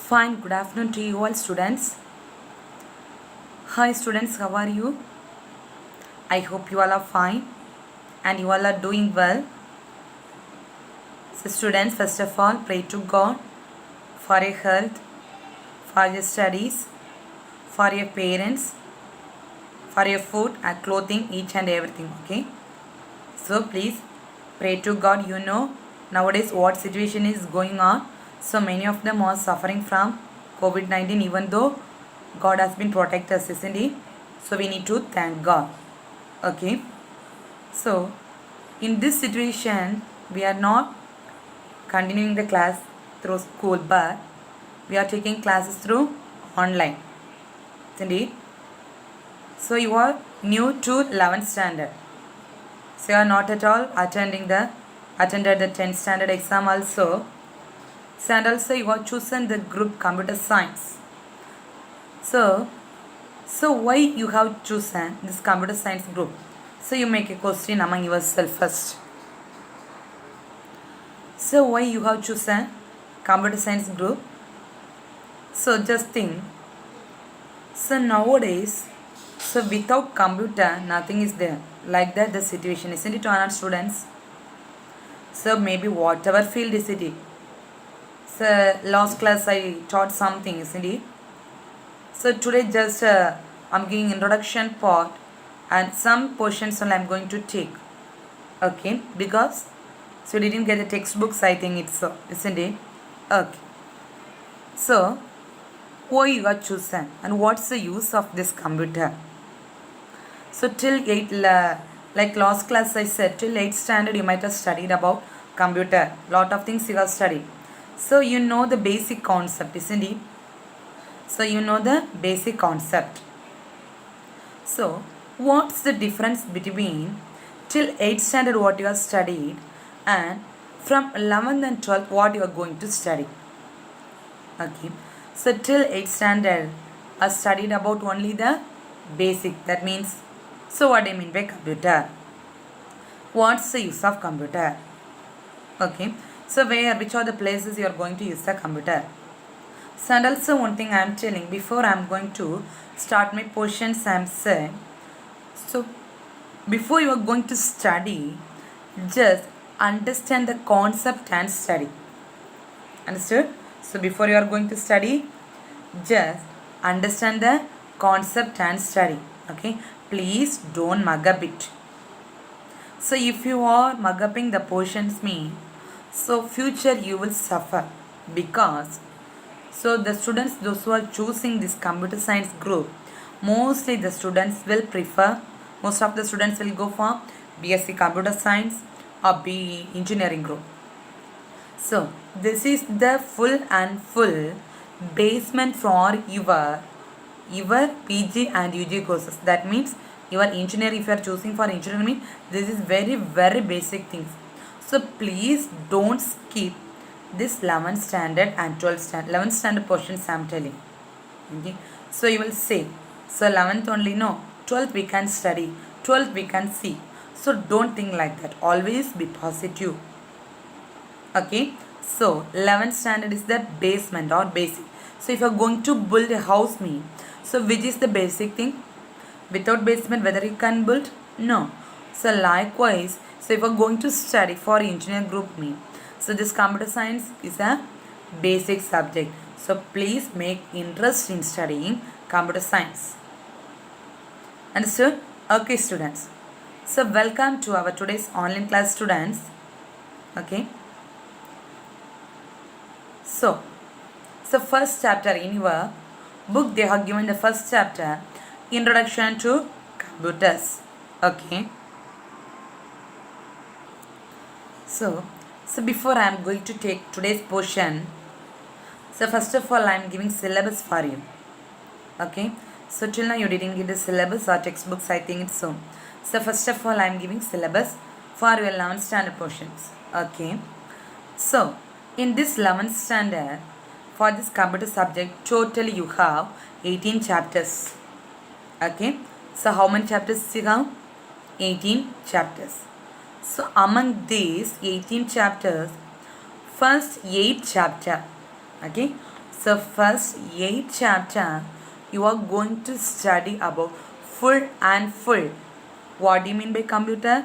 Fine, good afternoon to you all students. Hi students, how are you? I hope you all are fine and you all are doing well. So students, first of all, pray to God for your health, for your studies, for your parents, for your food and clothing, each and everything, okay? So please pray to God. You know nowadays what situation is going on. So many of them are suffering from COVID-19, even though God has been protect us, isn't He? So we need to thank God. Okay. So in this situation, we are not continuing the class through school, but we are taking classes through online, isn't it? So you are new to 11th standard. So you are not at all attended the 10th standard exam also. So and also you have chosen the group computer science. So why you have chosen this computer science group? So you make a question among yourself first. So why you have chosen computer science group? So just think. So nowadays, so without computer, nothing is there. Like that the situation, isn't it, on our students? So maybe whatever field is it. So last class I taught something, isn't it? So today just I'm giving introduction part and some portions only I'm going to take. Okay, because so you didn't get the textbooks, I think it's so, isn't it? Okay. So why you are chosen and what's the use of this computer? So till 8, like last class I said, till 8th standard you might have studied about computer. Lot of things you have studied. So you know the basic concept, isn't it? So you know the basic concept. So what's the difference between till 8th standard what you have studied and from 11th and 12th what you are going to study? Okay. So till 8th standard I studied about only the basic. That means, so what do you mean by computer? What's the use of computer? Okay. So which are the places you are going to use the computer? So and also one thing I am telling, before I am going to start my portions, I am saying, so before you are going to study, just understand the concept and study. Understood? So before you are going to study, just understand the concept and study. Okay? Please don't mug up it. So if you are mug upping the portions mean, so future you will suffer, because so the students, those who are choosing this computer science group, mostly the students will prefer, most of the students will go for BSc computer science or BE engineering group. So this is the full basement for your PG and UG courses. That means your engineering, if you are choosing for engineering, this is very basic things. So please don't skip this 11th standard and 12th standard, 11th standard portions I am telling. Okay. So you will say, so 11th only, no, 12th we can study, 12th we can see. So don't think like that. Always be positive. Okay. So 11th standard is the basement or basic. So if you are going to build a house, so which is the basic thing? Without basement, whether you can build? No. So likewise, so if you are going to study for engineer group, so this computer science is a basic subject. So please make interest in studying computer science. Understood? Okay students. So welcome to our today's online class students. Okay. So first chapter in your book they have given the first chapter, Introduction to Computers. Okay. So before I am going to take today's portion, so first of all I am giving syllabus for you. Okay. So till now you didn't get the syllabus or textbooks, I think it's so. So first of all I am giving syllabus for your 11th standard portions. Okay. So in this 11th standard, for this computer subject, totally you have 18 chapters. Okay. So how many chapters you have? 18 chapters. So among these 18 chapters, first 8 chapter, okay, So first 8 chapter you are going to study about full and full. What do you mean by computer?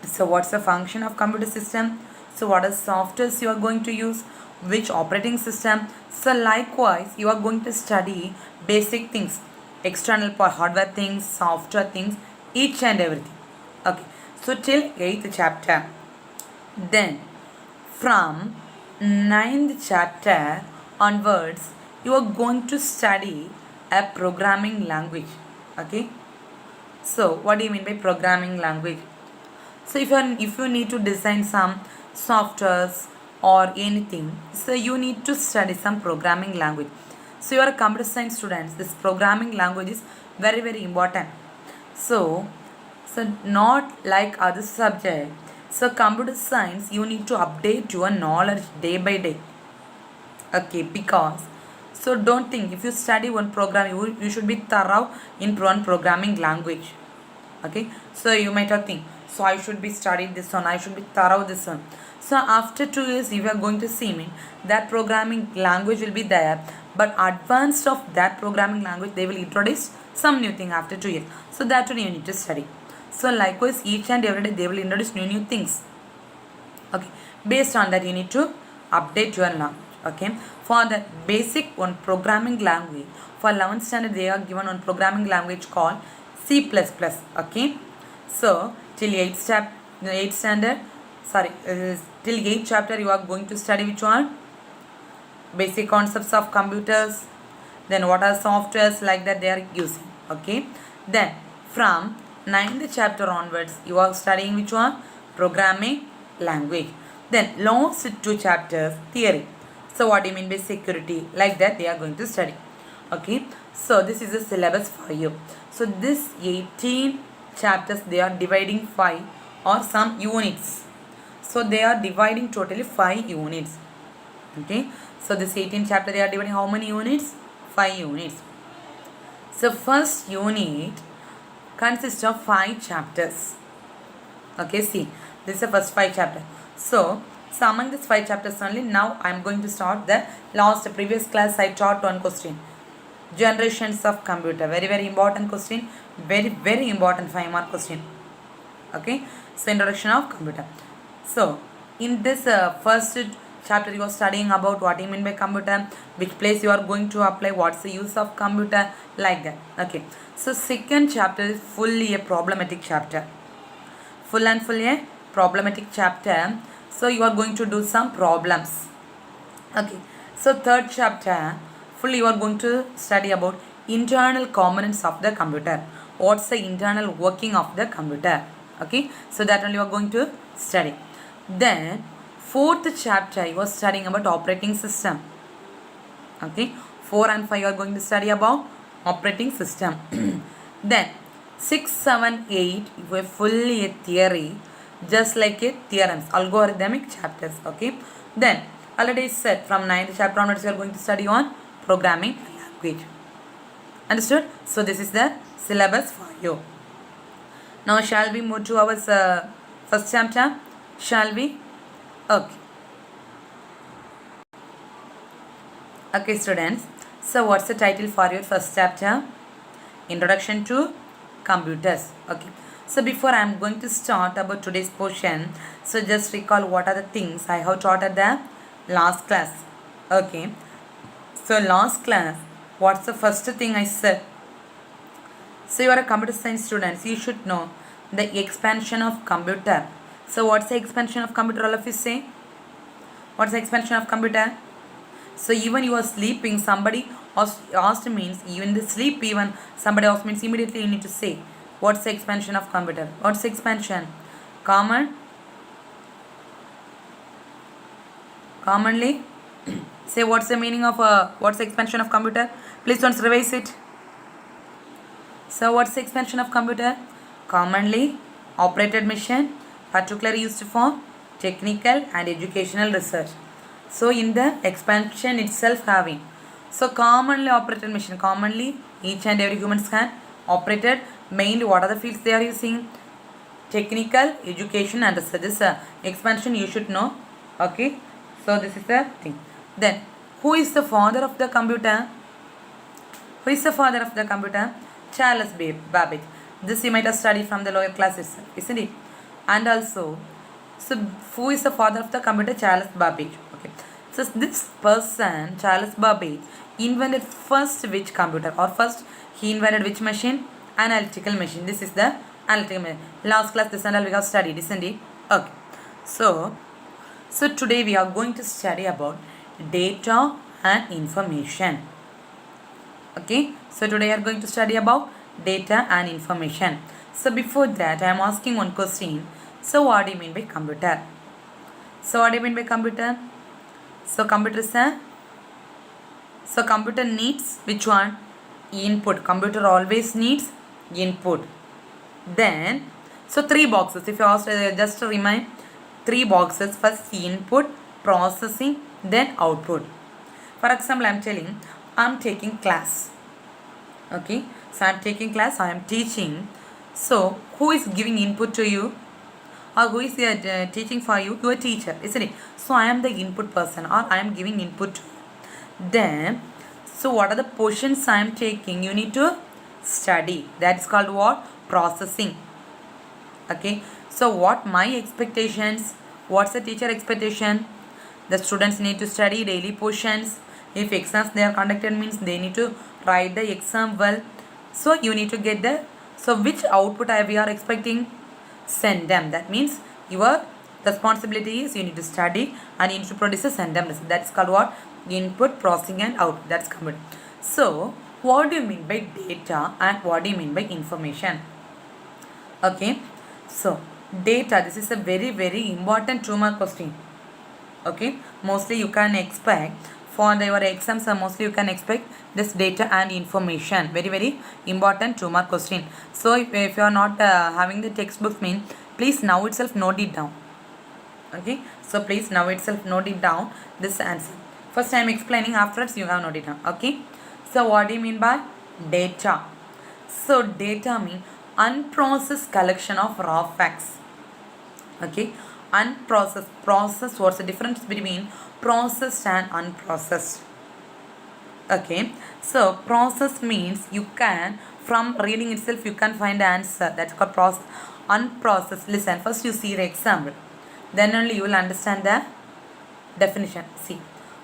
So what's the function of computer system? So what are softwares you are going to use? Which operating system? So likewise you are going to study basic things, external hardware things, software things, each and everything. Okay, so till 8th chapter. Then from 9th chapter onwards you are going to study a programming language. Okay, so what do you mean by programming language? So if you need to design some softwares or anything, so you need to study some programming language. So you are a computer science students, this programming language is very very important. So not like other subject. So computer science you need to update your knowledge day by day. Okay, because so don't think if you study one program you should be thorough in one programming language. Okay, so you might have think, so I should be studying this one, I should be thorough this one. So after 2 years if you are going to see me, that programming language will be there, but advanced of that programming language they will introduce some new thing after 2 years. So that one you need to study. So likewise each and every day they will introduce new things. Okay, based on that you need to update your knowledge. Okay, for the basic one programming language for 11th standard they are given one programming language called C++. Okay, so till 8th standard, till 8th chapter you are going to study which one? Basic concepts of computers, then what are softwares like that they are using. Okay, then from 9th chapter onwards you are studying which one? Programming language. Then last 2 chapters theory. So what do you mean by security, like that they are going to study. Okay, so this is the syllabus for you. So this 18 chapters they are dividing 5 or some units. So they are dividing totally 5 units. Okay, so this 18 chapter they are dividing how many units? 5 units. So first unit consists of 5 chapters. Okay, see, this is the first 5 chapter. So among these 5 chapters only, now I am going to start the last previous class I taught one question. Generations of computer, very very important question, very very important 5-mark question. Okay, so introduction of computer. So in this first chapter you are studying about what you mean by computer, which place you are going to apply, what's the use of computer, like that. Okay, so second chapter is fully a problematic chapter, full and fully a problematic chapter. So you are going to do some problems. Okay, so third chapter fully you are going to study about internal components of the computer, what's the internal working of the computer. Okay, so that only you are going to study. Then fourth chapter you are studying about operating system. Okay, 4 and 5 you are going to study about operating system. Then 6, 7, 8 you have fully a theory, just like a theorems, algorithmic chapters. Okay, then already said from 9th chapter onwards you are going to study on programming language. Understood? So this is the syllabus for you. Now shall we move to our first chapter? Shall we? Okay. Okay students, so what's the title for your first chapter? Introduction to computers. Okay, so before I am going to start about today's portion, so just recall what are the things I have taught at the last class. Okay, so last class what's the first thing I said? So you are a computer science student, you should know the expansion of computer. So what's the expansion of computer, all of you say? What's the expansion of computer? So even you are sleeping, somebody asked means, even the sleep even somebody asked means immediately you need to say what's the expansion of computer. What's the expansion? Commonly say what's the meaning of what's the expansion of computer. Please don't revise it. So what's the expansion of computer? Commonly operated machine, particularly used for technical and educational research. So in the expansion itself having, so commonly operated machine, commonly each and every humans can operated. Mainly what are the fields they are using? Technical, education and research. This expansion you should know. Okay, so this is the thing. Then who is the father of the computer? Who is the father of the computer? Charles Babbage. This you might have studied from the lower classes, isn't it? And also, so who is the father of the computer? Charles Babbage. Okay. So this person, Charles Babbage, invented first which computer, or first he invented which machine? Analytical machine. This is the analytical machine. Last class this and all we have studied, isn't it? Okay. So today we are going to study about data and information. Okay. So today we are going to study about data and information. So before that I am asking one question. So what do you mean by computer? So what do you mean by computer? So computer is a, so computer needs which one? Input. Computer always needs input. Then so three boxes. If you ask, just to remind, three boxes. First input, processing, then output. For example, I am telling I am taking class. Okay, so I am taking class, I am teaching. So who is giving input to you, or who is teaching for you? Your teacher, isn't it? So I am the input person, or I am giving input to you. Then so what are the portions I am taking? You need to study. That is called what? Processing. Okay, so what my expectations? What's the teacher expectation? The students need to study daily portions. If exams they are conducted, means they need to write the exam well. So you need to get the, so which output we are expecting? Send them. That means your responsibility is you need to study and you need to produce a send them. That's called what? Input, processing and output. That's computer. So what do you mean by data and what do you mean by information? Okay, so data, this is a very important 2-mark question. Okay, mostly you can expect for your exams, mostly you can expect this data and information. Very important 2-mark question. So if you are not having the textbook, mean please now itself note it down. Okay, so please now itself note it down, this answer. First I am explaining, afterwards you have note it down. Okay, so what do you mean by data? So data means unprocessed collection of raw facts. Okay, unprocessed, processed, what's the difference between processed and unprocessed? Okay, so processed means you can, from reading itself you can find the answer. That's called process. Unprocessed, listen, first you see the example, then only you will understand the definition. See,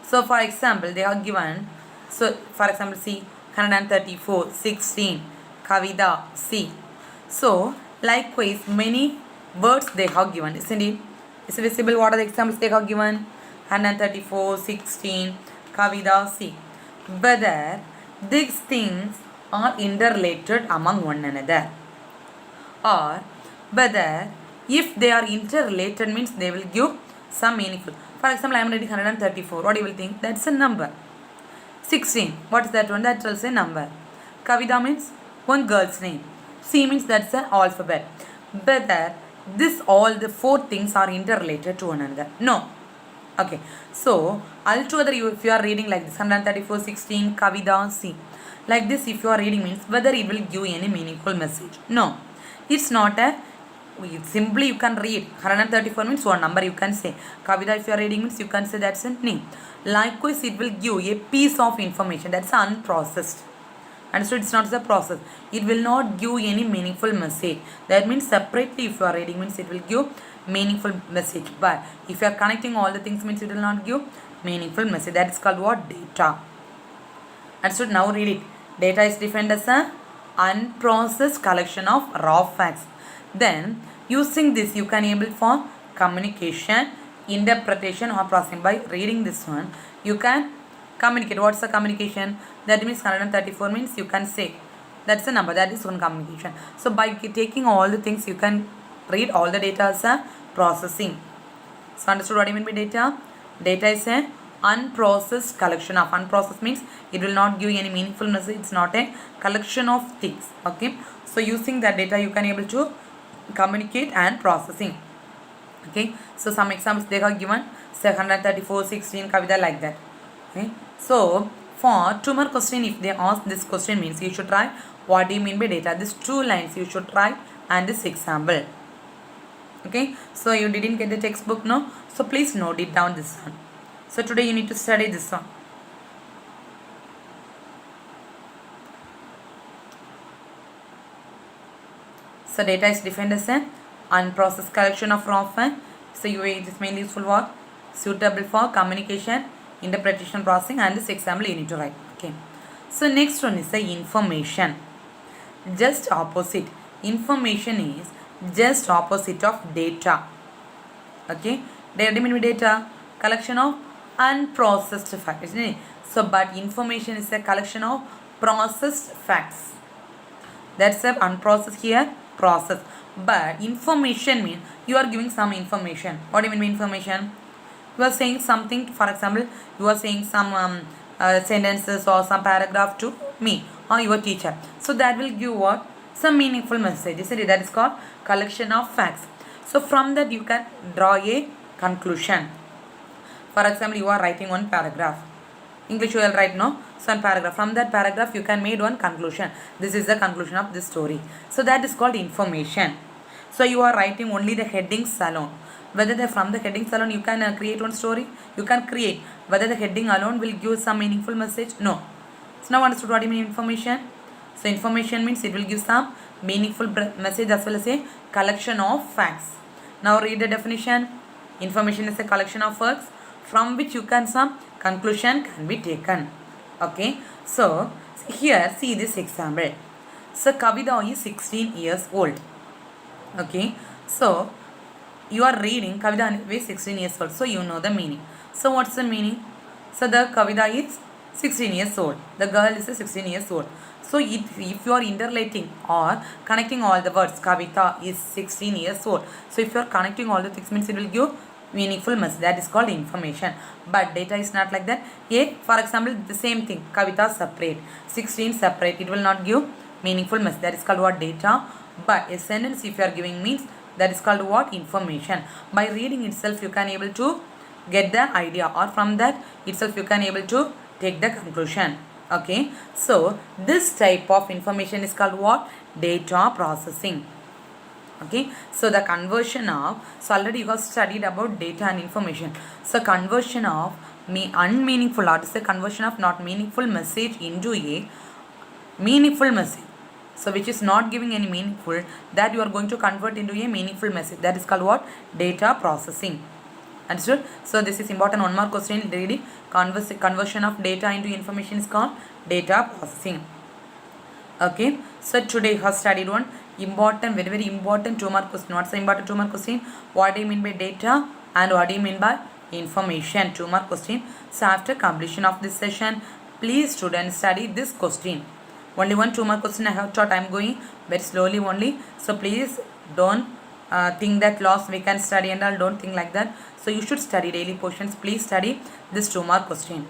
so for example they are given, so for example see 134, 16, Kavida, see. So likewise many words they have given, isn't it? Is it visible? What are the examples they have given? 134, 16, Kavida, see. Whether these things are interrelated among one another, or whether if they are interrelated means they will give some meaningful. For example, I am reading 134. What you will think? That's a number. 16. What is that one? That's also a number. Kavida means one girl's name. C means that's an alphabet. Whether this all the four things are interrelated to one another? No. Okay. So altogether, if you are reading like this 134, 16, Kavida, C. Like this, if you are reading means whether it will give any meaningful message? No. It's not a, simply you can read 134 means one number you can say. Kavida if you are reading means you can say that's a name. Likewise it will give a piece of information that's unprocessed. And so it's not the process. It will not give any meaningful message. That means separately if you are reading means it will give meaningful message. But if you are connecting all the things means it will not give meaningful message. That is called what? Data. And so now read it. Data is defined as a unprocessed collection of raw facts. Then using this you can able for communication, interpretation or processing. By reading this one you can communicate. What's the communication? That means 134 means you can say that's the number, that is one communication. So by taking all the things you can read all the data as a processing. So understood what I mean by data? Data is a unprocessed collection of, unprocessed means it will not give any meaningful message. It's not a collection of things. Okay, so using that data you can able to communicate and processing. Okay, so some examples they are given, say 134, 16, Kavida, like that. Okay, so for 2-mark question if they ask this question means you should try what do you mean by data. These 2 lines you should try and this example. Okay, so you didn't get the textbook, no? So please note it down this one. So today you need to study this one. So data is defined as an unprocessed collection of raw file. So it is mainly useful for suitable for communication, interpretation, processing, and this example you need to write. Okay. So next one is the information. Just opposite. Information is just opposite of data. Okay. Data means data, collection of unprocessed facts, isn't it? So but information is a collection of processed facts. That's a unprocessed here, processed. But information means you are giving some information. What do you mean by information? You are saying something, for example, you are saying some sentences or some paragraph to me or your teacher. So that will give what? Some meaningful message. Isn't it? That is called collection of facts. So from that you can draw a conclusion. For example, you are writing one paragraph. English you will write no? So one paragraph. From that paragraph you can make one conclusion. This is the conclusion of this story. So that is called information. So you are writing only the headings alone. Whether from the headings alone you can create one story, you can create. Whether the heading alone will give some meaningful message, no. So now understood what do you mean information? So information means it will give some meaningful message as well as a collection of facts. Now read the definition. Information is a collection of facts from which you can some conclusion can be taken. Okay. So here see this example. So Kavita is 16 years old. Okay. So you are reading Kavita is 16 years old. So you know the meaning. So what's the meaning? So the Kavita is 16 years old. The girl is 16 years old. So if you are interrelating or connecting all the words, Kavita is 16 years old. So if you are connecting all the things means it will give meaningful message. That is called information. But data is not like that. For example, the same thing. Kavita separate. 16 separate. It will not give meaningful message. That is called what? Data. But a sentence if you are giving means that is called what? Information. By reading itself you can able to get the idea, or from that itself you can able to take the conclusion. Okay. So this type of information is called what? Data processing. Okay. So the conversion of, so already you have studied about data and information. So conversion of unmeaningful, or to say conversion of not meaningful message into a meaningful message. So which is not giving any meaningful, that you are going to convert into a meaningful message. That is called what? Data processing. Understood? So this is important. One more question. Reading. Conversion of data into information is called data processing. Okay. So today you have studied one important, very very important 2 mark question. What's the important 2 mark question? What do you mean by data and what do you mean by information? 2 mark question. So after completion of this session, please students study this question. Only one 2 mark question I have taught. I am going very slowly only. So please don't think that lost we can study and all. Don't think like that. So you should study daily portions. Please study this 2 mark question.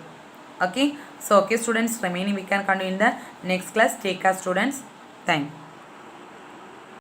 Okay. So okay students, remaining we can continue in the next class. Take care students. Thank you.